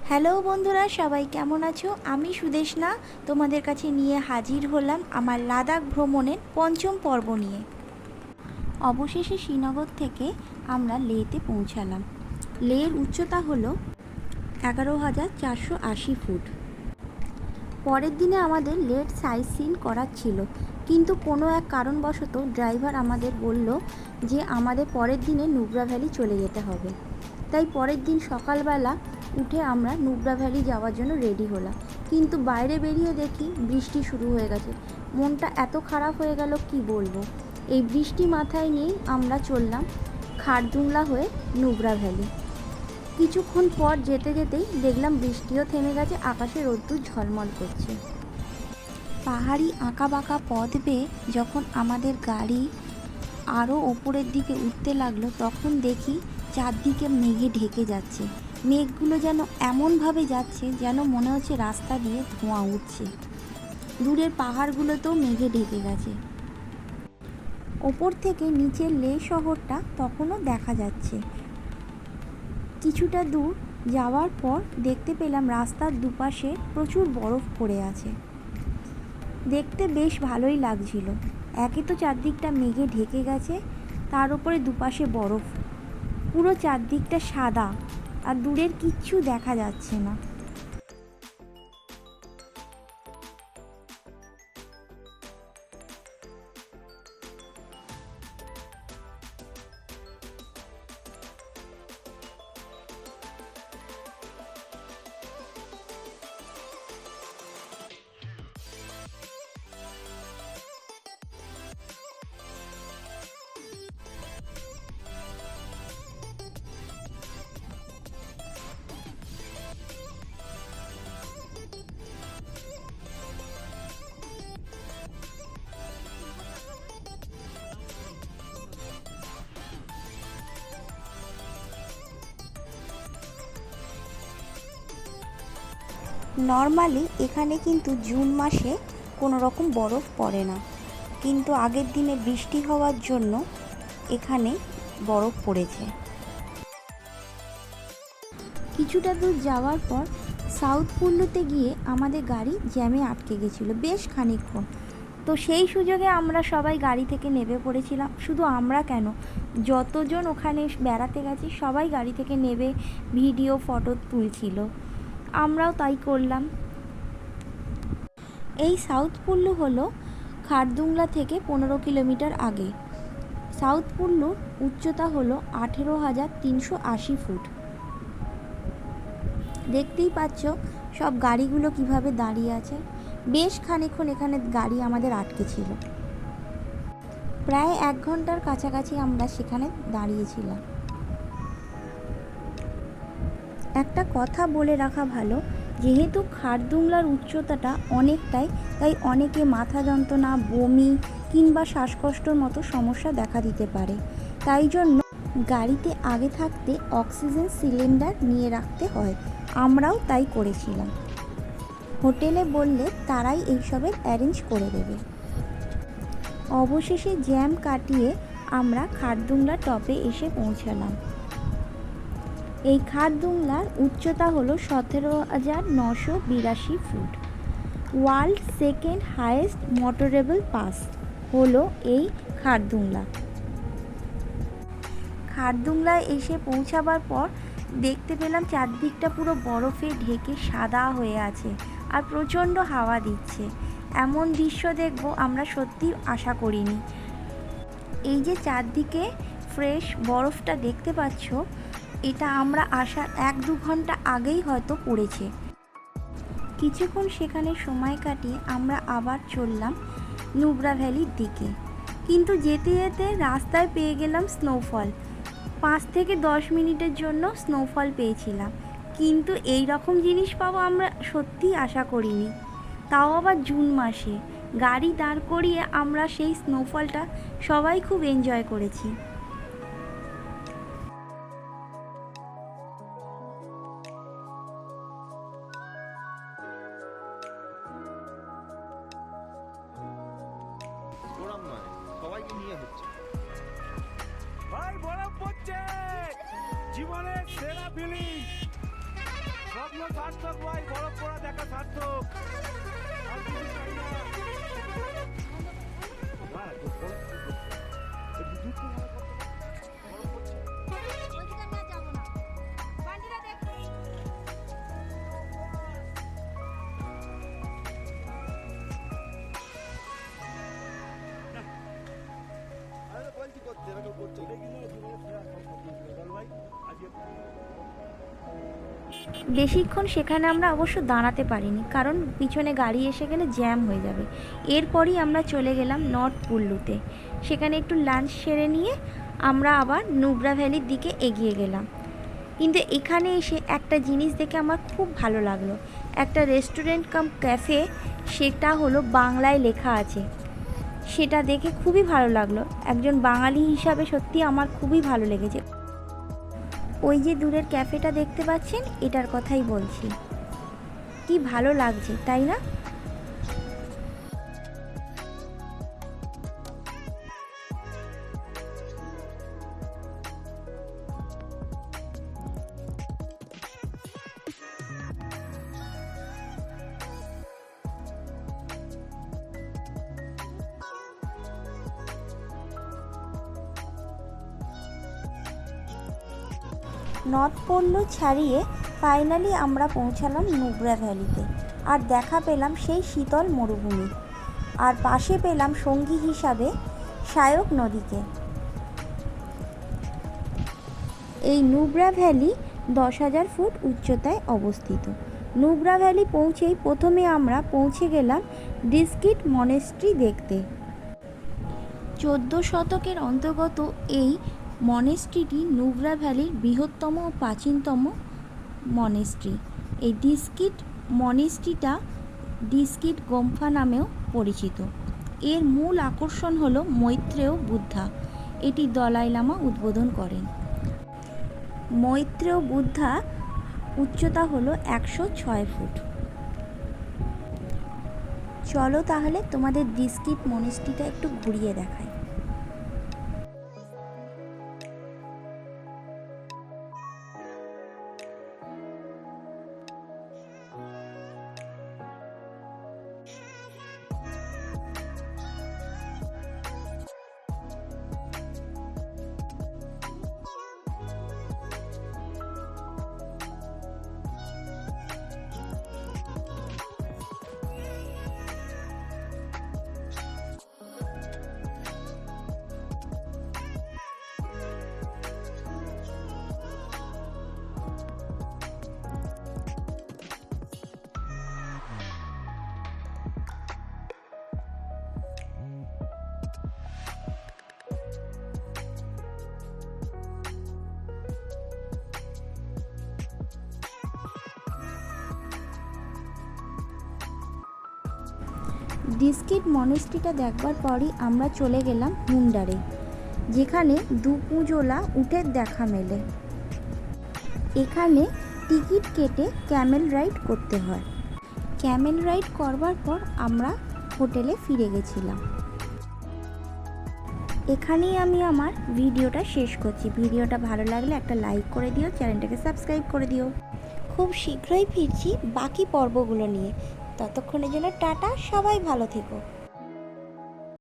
Hello বন্ধুরা, সবাই কেমন আছো? আমি সুদেশনা তোমাদের কাছে নিয়ে হাজির হলাম আমার লাদাখ ভ্রমণের পঞ্চম পর্ব নিয়ে। অবশেষে শ্রীনগর থেকে আমরা লেহতে পৌঁছালাম। লেহর উচ্চতা হলো 11,480 ফুট। পরের দিনে আমাদের লেট সাইট সিন করার ছিল, কিন্তু কোনো এক কারণবশত ড্রাইভার আমাদের বলল যে আমাদের পরের দিনে নুব্রা ভ্যালি চলে যেতে হবে। তাই পরের দিন সকালবেলা উঠে আমরা নুব্রা ভ্যালি যাওয়ার জন্য রেডি হলাম, কিন্তু বাইরে বেরিয়ে দেখি বৃষ্টি শুরু হয়ে গেছে। মনটা এত খারাপ হয়ে গেল কি বলবো। এই বৃষ্টি মাথায় নিয়েই আমরা চললাম খারদুংলা হয়ে নুব্রা ভ্যালি। কিছুক্ষণ পর যেতে যেতেই দেখলাম বৃষ্টিও থেমে গেছে, আকাশে রোদ্দুর ঝলমল করছে। পাহাড়ি আঁকা বাঁকা পথ বেয়ে যখন আমাদের গাড়ি আরও ওপরের দিকে উঠতে লাগলো, তখন দেখি চারদিকে মেঘে ঢেকে যাচ্ছে। মেঘগুলো যেন এমনভাবে যাচ্ছে যেন মনে হচ্ছে রাস্তা দিয়ে ধোঁয়া উঠছে। দূরের পাহাড়গুলোতেও মেঘে ঢেকে গেছে। ওপর থেকে নিচের লেহ শহরটা তখনও দেখা যাচ্ছে। কিছুটা দূর যাওয়ার পর দেখতে পেলাম রাস্তার দুপাশে প্রচুর বরফ পড়ে আছে। দেখতে বেশ ভালোই লাগছিল। একে তো চারদিকটা মেঘে ঢেকে গেছে, তার উপরে দুপাশে বরফ, পুরো চারদিকটা সাদা, আর দূরের কিচ্ছু দেখা যাচ্ছে না। নর্মালি এখানে কিন্তু জুন মাসে কোনো রকম বরফ পড়ে না, কিন্তু আগের দিনে বৃষ্টি হওয়ার জন্য এখানে বরফ পড়েছে। কিছুটা দূর যাওয়ার পর সাউথ কুল্লুতে গিয়ে আমাদের গাড়ি জ্যামে আটকে গেছিলো বেশ খানিকক্ষণ। তো সেই সুযোগে আমরা সবাই গাড়ি থেকে নেমে পড়েছিলাম। শুধু আমরা কেন, যতজন ওখানে বেড়াতে গেছি সবাই গাড়ি থেকে নেমে ভিডিও ফটো তুলছিল, আমরাও তাই করলাম। এই সাউথ কুল্লু হলো খারদুংলা থেকে 15 কিলোমিটার আগে। সাউথ কুল্লুর উচ্চতা হলো 18,380 ফুট। দেখতেই পাচ্ছ সব গাড়িগুলো কিভাবে দাঁড়িয়ে আছে। বেশ খানিকক্ষণ এখানে গাড়ি আমাদের আটকে ছিল, প্রায় 1 ঘন্টার কাছাকাছি আমরা সেখানে দাঁড়িয়েছিলাম। একটা কথা বলে রাখা ভালো, যেহেতু খারদুংলার উচ্চতাটা অনেকটাই, তাই অনেকে মাথা যন্ত্রণা, বমি কিংবা শ্বাসকষ্টর মতো সমস্যা দেখা দিতে পারে। তাই জন্য গাড়িতে আগে থাকতে অক্সিজেন সিলিন্ডার নিয়ে রাখতে হয়। আমরাও তাই করেছিলাম। হোটেলে বললে তারাই এইসবের অ্যারেঞ্জ করে দেবে। অবশেষে জ্যাম কাটিয়ে আমরা খারদুংলা টপে এসে পৌঁছালাম। এই খারদুংলার উচ্চতা হলো 17,982 foot. World second highest motorable pass হলো এই খারদুংলা। খারদুংলায় এসে পৌঁছাবার পর দেখতে পেলাম চারদিকটা পুরো বরফে ঢেকে সাদা হয়ে আছে, আর প্রচণ্ড হাওয়া দিচ্ছে। এমন দৃশ্য দেখব আমরা সত্যি আশা করিনি। এই যে চারদিকে ফ্রেশ বরফটা দেখতে পাচ্ছ, এটা আমরা আসার 1-2 ঘন্টা আগেই হয়তো পড়েছে। কিছুক্ষণ সেখানে সময় কাটিয়ে আমরা আবার চললাম নুব্রা ভ্যালির দিকে, কিন্তু যেতে যেতে রাস্তায় পেয়ে গেলাম স্নোফল। 5 থেকে 10 মিনিটের জন্য স্নোফল পেয়েছিলাম, কিন্তু এই রকম জিনিস পাবো আমরা সত্যিই আশা করিনি, তাও আবার জুন মাসে। গাড়ি দাঁড় করিয়ে আমরা সেই স্নোফলটা সবাই খুব এনজয় করেছি। ওরম নয়, সবাইকে নিয়ে হচ্ছে। ভাই বরফ পড়ছে, জীবনের সেরা ফিলিং। স্বপ্ন সার্থক ভাই, বরফ পড়া দেখা সার্থক। আর কিছু চাই না। না, তো বরফ কি করছে? একটু দূর থেকে মনে করতে না, বরফ পড়ছে। আমি তো বলছি করতে, এরা কেউ করছে না। এটা কিন্তু জীবনের সেরা স্বপ্ন ছিল। বল ভাই, আজকে বেশিক্ষণ সেখানে আমরা অবশ্য দাঁড়াতে পারিনি, কারণ পিছনে গাড়ি এসে গেলে জ্যাম হয়ে যাবে। এরপরই আমরা চলে গেলাম নর্থ কুল্লুতে। সেখানে একটু লাঞ্চ সেরে নিয়ে আমরা আবার নুব্রা ভ্যালির দিকে এগিয়ে গেলাম। কিন্তু এখানে এসে একটা জিনিস দেখে আমার খুব ভালো লাগলো। একটা রেস্টুরেন্ট কাম ক্যাফে, সেটা হলো বাংলায় লেখা আছে। সেটা দেখে খুবই ভালো লাগলো। একজন বাঙালি হিসাবে সত্যি আমার খুবই ভালো লেগেছে। ওই যে দূরের ক্যাফেটা দেখতে পাচ্ছেন, এটার কথাই বলছি। কি ভালো লাগছে, তাই না? নর্থ কুল্লু ছাড়িয়ে ফাইনালি আমরা পৌঁছালাম নুব্রা ভ্যালিতে। আর দেখা পেলাম সেই শীতল মরুভূমি, আর পাশে পেলাম সঙ্গী হিসাবে সায়ক নদীকে। এই নুব্রা ভ্যালি 10,000 ফুট উচ্চতায় অবস্থিত। নুব্রা ভ্যালি পৌঁছেই প্রথমে আমরা পৌঁছে গেলাম ডিস্কিট মনেস্ট্রি দেখতে। 14 শতকের অন্তর্গত এই মনেস্ট্রিটি নুব্রা ভ্যালির বৃহত্তম ও প্রাচীনতম মনেস্ট্রি। এই ডিস্কিট মনেস্ট্রিটা ডিস্কিট গোম্ফা নামেও পরিচিত। এর মূল আকর্ষণ হলো মৈত্রেয় বুদ্ধা। এটি দলাই লামা উদ্বোধন করেন। মৈত্রেয় বুদ্ধা উচ্চতা হলো 106 ফুট। চলো তাহলে তোমাদের ডিস্কিট মনেস্ট্রিটা একটু ঘুরিয়ে দেখাই। ডিস্কিট মনেস্ট্রিটা দেখবার পরই আমরা চলে গেলাম হুন্ডারে, যেখানে দুপুজোলা উটের দেখা মেলে। এখানে টিকিট কেটে ক্যামেল রাইড করতে হয়। ক্যামেল রাইড করবার পর আমরা হোটেলে ফিরে গেছিলাম। এখানেই আমি আমার ভিডিওটা শেষ করছি। ভিডিওটা ভালো লাগলে একটা লাইক করে দিও, চ্যানেলটাকে সাবস্ক্রাইব করে দিও। খুব শীঘ্রই ফিরছি বাকি পর্বগুলো নিয়ে। ততক্ষণের জন্য টাটা, সবাই ভালো থেকো।